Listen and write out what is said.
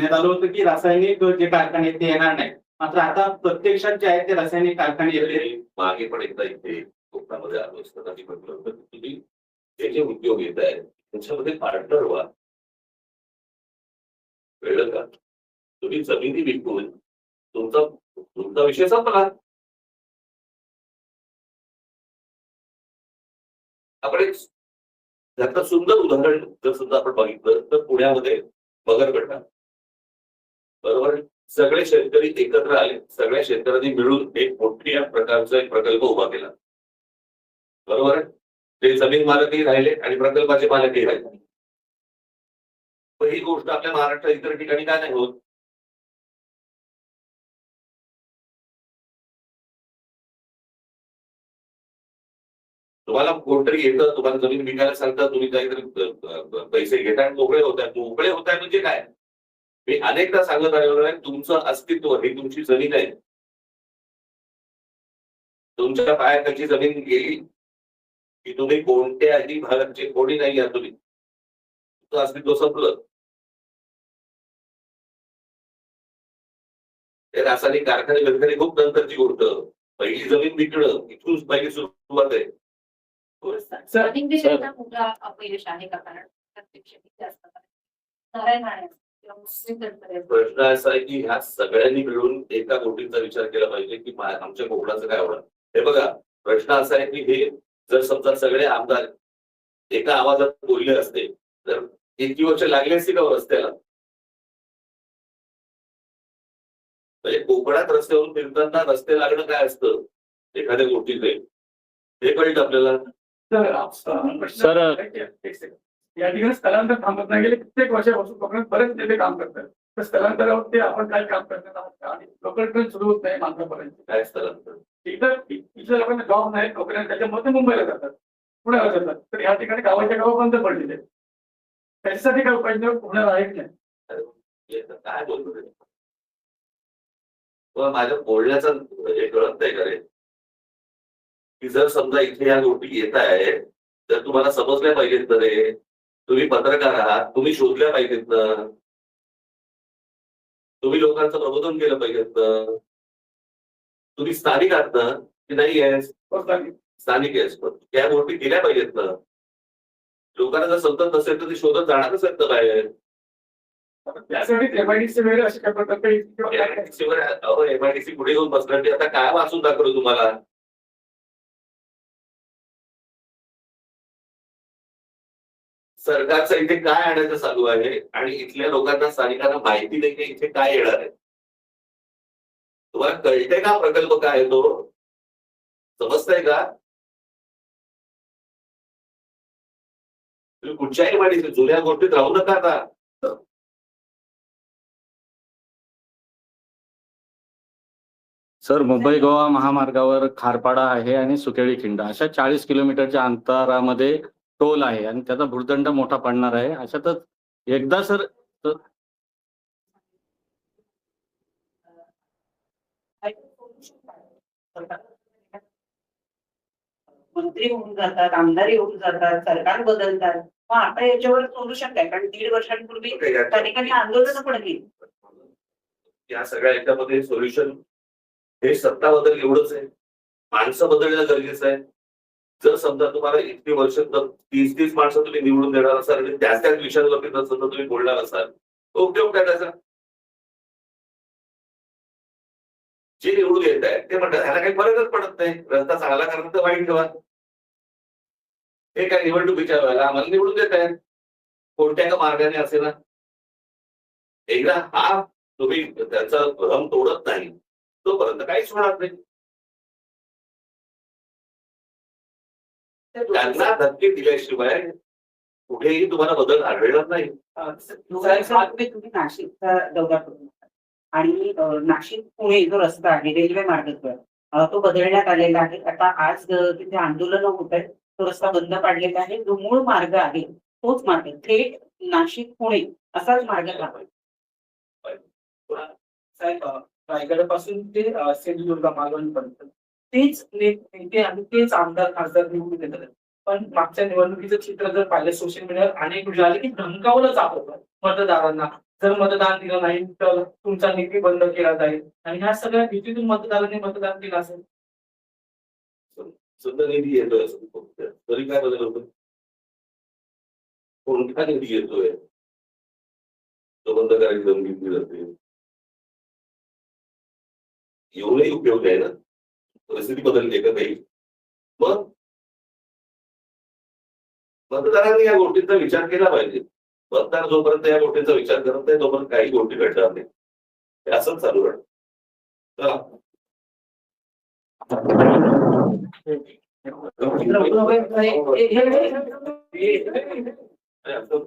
सांगण्यात आलं होतं की रासायनिक जे कारखाने ते येणार नाही. मात्र आता प्रत्यक्षात जे आहेत ते रासायनिक कारखाने येते. मागे पण एकदा इथे कोकणामध्ये आलो असताना मी म्हटलं होतं की तुम्ही हे जे उद्योग येत आहेत त्याच्यामध्ये पार्टनर व्हा. कळलं का? तुम्ही जमिनी विकून तुमचा तुमचा विषय संपला. आपण एक त्याचं सुंदर उदाहरण जर सुद्धा आपण बघितलं तर पुण्यामध्ये मगरगड्डा, बरोबर. सगळे शेतकरी एकत्र आले, सगळ्या शेतकऱ्यांनी मिळून एक मोठ्या प्रकारचा एक प्रकल्प उभा केला, बरोबर. ते जमीन मालकही राहिले आणि प्रकल्पाचे मालकही राहिले. पण ही गोष्ट आपल्या महाराष्ट्रात इतर ठिकाणी काय नाही होत? तुम्हाला कोणतरी येतं, तुम्हाला जमीन विकायला सांगतात, तुम्ही काहीतरी पैसे घेताय, मोकळे होताय. मोकळे होताय म्हणजे काय? मी अनेकदा सांगत आलेलो आहे, तुमचं अस्तित्व ही तुमची जमीन आहे. तुमच्या पायाखालची जमीन गेली की तुम्ही कोणत्याही भागाचे कोणी नाही आहात. तुम्ही तुमचं अस्तित्व संपलं. ते रासायनिक कारखाने खूप नंतरची गोष्ट. पहिली जमीन विकणं इथून पहिली सुरुवात आहे. मोठा अपयश आहे का? कारण जास्त प्रश्न असा आहे की ह्या सगळ्यांनी मिळून एका गोष्टीचा विचार केला पाहिजे की आमच्या कोकणाचं काय होणार. हे बघा, प्रश्न असा आहे की हे जर समजा सगळे आमदार एका आवाजात बोलले असते तर इतकी वर्ष लागली असती का रस्त्याला? म्हणजे कोकणात रस्त्यावरून फिरताना रस्ते लागणं काय असतं एखाद्या गोष्टीचे हे कळतं आपल्याला. सर या ठिकाणी स्थलांतर थांबत नाही. गेले कित्येक वर्षापासून कोकणात बरेच नेते काम करतात. तर स्थलांतरावरती आपण काय काम करणार आहोत आणि लोकल ट्रेन सुरू होत नाही मानकापर्यंत. काय स्थलांतर? इथल्या लोकांना जॉब नाही, नोकऱ्या, त्याच्यामध्ये मुंबईला जातात, पुण्याला जातात. तर या ठिकाणी गावाच्या गाव बंद पडलेले. त्याच्यासाठी काय उपाययोजना होणार आहे की नाही? काय बोलतो ते? माझ्या बोलण्याचा हे कळत नाही का रे? की जर समजा इथे या गोष्टी येत आहेत तर तुम्हाला समजल्या पाहिजेत ना रे. तुम्ही पत्रकार आहात, तुम्ही शोधल्या पाहिजेत ना. तुम्ही लोकांचं प्रबोधन केलं पाहिजेत ना. तुम्ही स्थानिक आहात ना की नाही आहेस? स्थानिक आहेस, पण त्या गोष्टी केल्या पाहिजेत ना. लोकांना जर समजत नसेल तर ते शोधत जाणारच आहेत ना बाहेर. त्यासाठी एमआयडीसी वेळ अशा प्रकारे एमआयडीसी पुढे येऊन बसणार ते आता काय वाचून दाखवलं तुम्हाला? सरकारचं इथे काय आणायचं चालू आहे आणि इथल्या लोकांना स्थानिकांना माहिती नाही की इथे काय येणार आहे. तुम्हाला कळतंय का प्रकल्प काय आहे तो? समजतंय का? तुम्ही कुठच्याही माहिती जुन्या गोष्टीत राहू नका आता. सर, मुंबई गोवा महामार्गावर खारपाडा आहे आणि सुकेळी खिंड अशा 40 किलोमीटरच्या अंतरामध्ये टोल आहे आणि त्याचा भूर्दंड मोठा पडणार आहे. अशातच एकदा सर मंत्री होऊन जातात, आमदार होऊन जातात, सरकार बदलतात. मग आता याच्यावर सोल्युशन काय? कारण 1.5 वर्षांपूर्वी त्या ठिकाणी आंदोलन पण केली. या सगळ्या याच्यामध्ये सोल्युशन हे सत्ता बदल एवढंच आहे. माणसं बदलणं गरजेचं आहे. जर समजा तुम्हाला इतकी वर्ष 30 माणसं तुम्ही निवडून देणार असाल आणि त्याच विषयांवरती जर समजा तुम्ही बोलणार असाल तर उपयोग काय त्याचा? जे निवडून येत आहे ते म्हणतात ह्याला काही फरकच पडत नाही. रस्ता चांगला करा तर वाईट ठेवा. हे काय निवडणुकीच्या वेळेला आम्हाला निवडून देत आहेत कोणत्या का मार्गाने असे ना. एकदा हा तुम्ही त्याचा भ्रम तोडत नाही तोपर्यंत काहीच होणार नाही. त्यांना धक्के दिल्याशिवाय कुठेही तुम्हाला बदल आढळणार नाही. तुम्ही नाशिकचा दौरा करून आणि नाशिक पुणे जो रस्ता आहे रेल्वे मार्गाचा तो बदलण्यात आलेला आहे. आता आज तिथे आंदोलन होत आहे, तो रस्ता बंद पाडलेला आहे. जो मूळ मार्ग आहे तोच मार्ग थेट नाशिक पुणे असाच मार्ग राहतो. साहेब, रायगडापासून ते सिंधुदुर्ग मालवणपर्यंत तेच नेते आणि तेच आमदार खासदार निवडून येतात. पण मागच्या निवडणुकीचं चित्र जर पाहिलं सोशल मीडियावर अनेक झाले की धमकावलं जात होतं मतदारांना जर मतदान दिलं नाही तर तुमचा निधी बंद केला जाईल आणि ह्या सगळ्या भीतीतून मतदारांनी मतदान केलं असेल. सध्या निधी येतोय असं तरी काय बदल होतो? कोणता निधी येतोय तो बंद करायची धमकी दिली जाते. एवढाही उपयोग आहे ना, परिस्थिती बदलली का काही? मग मतदारांनी या गोष्टींचा विचार केला पाहिजे. मतदार जोपर्यंत या गोष्टींचा विचार करत नाही तोपर्यंत काही गोष्टी घडणार नाही. हे असंच चालू राहतं. चला. हे- असं